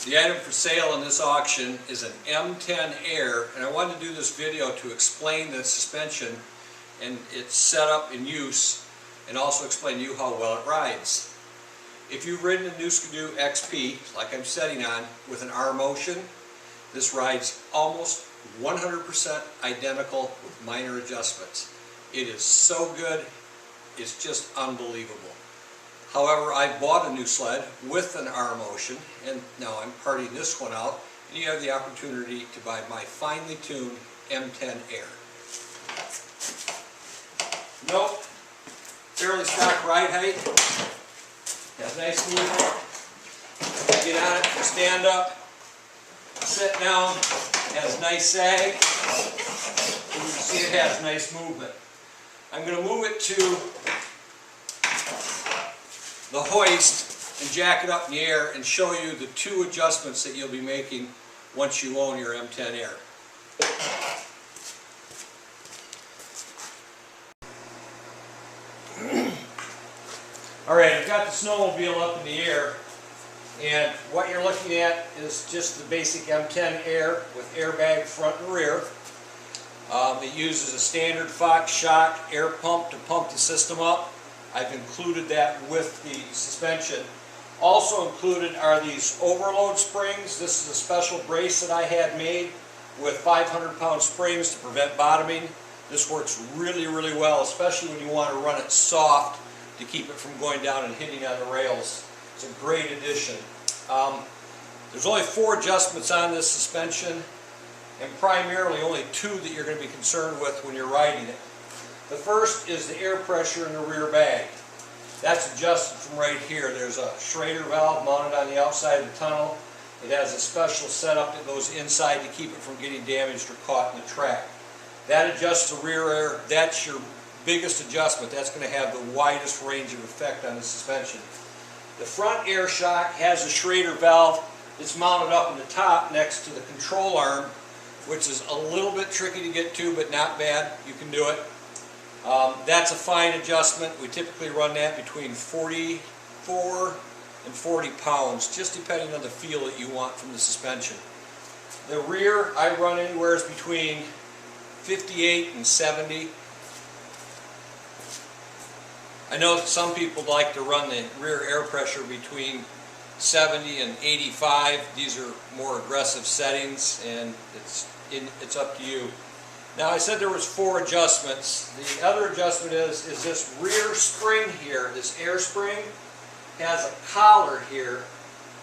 The item for sale in this auction is an M10 Air, and I wanted to do this video to explain the suspension and its setup and use, and also explain to you how well it rides. If you've ridden a new Skidoo XP, like I'm setting on, with an R motion, this rides almost 100% identical with minor adjustments. It is so good, it's just unbelievable. However, I bought a new sled with an R motion, and now I'm parting this one out, and you have the opportunity to buy my finely tuned M10 Air. Nope, fairly stock ride height, has nice movement. Get on it, stand up, sit down, has nice sag. You can see it has nice movement. I'm going to move it to the hoist and jack it up in the air and show you the two adjustments that you'll be making once you own your M10 Air. Alright, I've got the snowmobile up in the air, and what you're looking at is just the basic M10 Air with airbag front and rear. It uses a standard Fox shock air pump to pump the system up. I've included that with the suspension. Also included are these overload springs. This is a special brace that I had made with 500-pound springs to prevent bottoming. This works really, really well, especially when you want to run it soft to keep it from going down and hitting on the rails. It's a great addition. There's only 4 adjustments on this suspension, and primarily only 2 that you're going to be concerned with when you're riding it. The first is the air pressure in the rear bag. That's adjusted from right here. There's a Schrader valve mounted on the outside of the tunnel. It has a special setup that goes inside to keep it from getting damaged or caught in the track. That adjusts the rear air. That's your biggest adjustment. That's going to have the widest range of effect on the suspension. The front air shock has a Schrader valve that's mounted up in the top next to the control arm, which is a little bit tricky to get to, but not bad. You can do it. That's a fine adjustment. We typically run that between 44 and 40 pounds, just depending on the feel that you want from the suspension. The rear, I run anywhere between 58 and 70. I know that some people like to run the rear air pressure between 70 and 85. These are more aggressive settings, and it's up to you. Now, I said there was 4 adjustments. The other adjustment is this rear spring here. This air spring has a collar here,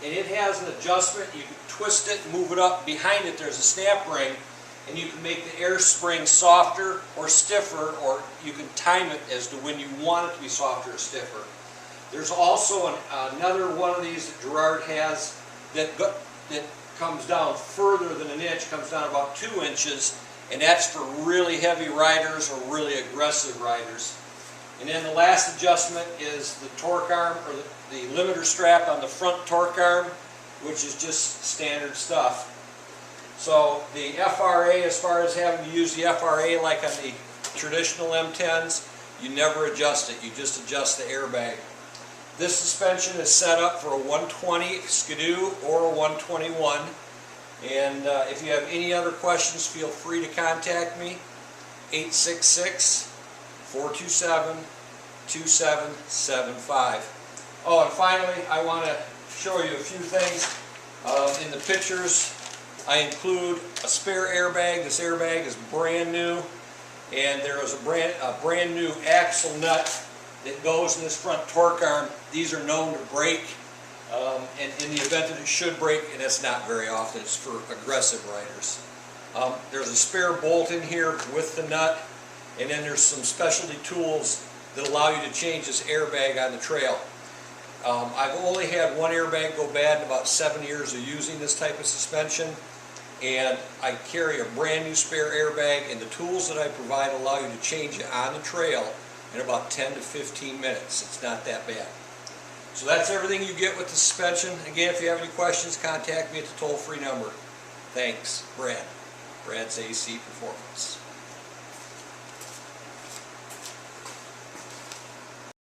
and it has an adjustment. You can twist it, move it up. Behind it there's a snap ring, and you can make the air spring softer or stiffer, or you can time it as to when you want it to be softer or stiffer. There's also another one of these that Gerard has that comes down further than an inch, comes down about 2 inches, and that's for really heavy riders or really aggressive riders. And then the last adjustment is the torque arm, or the limiter strap on the front torque arm, which is just standard stuff. So the FRA, as far as having to use the FRA like on the traditional M10s, you never adjust it, you just adjust the airbag. This suspension is set up for a 120 Skidoo or a 121. And if you have any other questions, feel free to contact me, 866-427-2775. Oh, and finally, I want to show you a few things. In the pictures, I include a spare airbag. This airbag is brand new, and there is a brand new axle nut that goes in this front torque arm. These are known to break. And in the event that it should break, and it's not very often, it's for aggressive riders. There's a spare bolt in here with the nut, and then there's some specialty tools that allow you to change this airbag on the trail. I've only had one airbag go bad in about 7 years of using this type of suspension, and I carry a brand new spare airbag, and the tools that I provide allow you to change it on the trail in about 10 to 15 minutes. It's not that bad. So that's everything you get with the suspension. Again, if you have any questions, contact me at the toll-free number. Thanks, Brad. Brad's AC Performance.